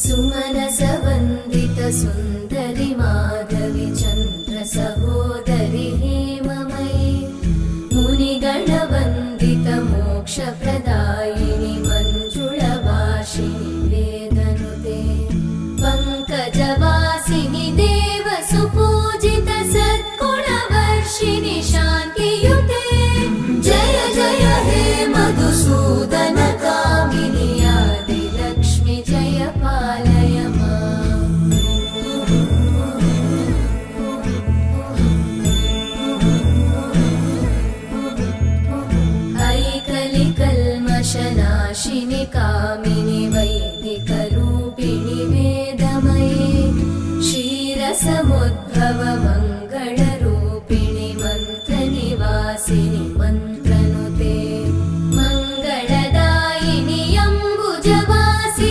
सुमनसवन्दित सुन्दरि माधवि चन्द्र सहोदरि हेममयि मुनिगणवन्दित मोक्षप्रदायिनि मञ्जुळभाषिणि वेदनुते पङ्कजवासिनि देवसुपूजित सद्गुणवर्षिणि शान्तियुते जय जय हे मधुसूदन कामिनि आदिलक्ष्मि जय पालय माम्। ऐकलिकल्मषनाशिनि कामिनि वै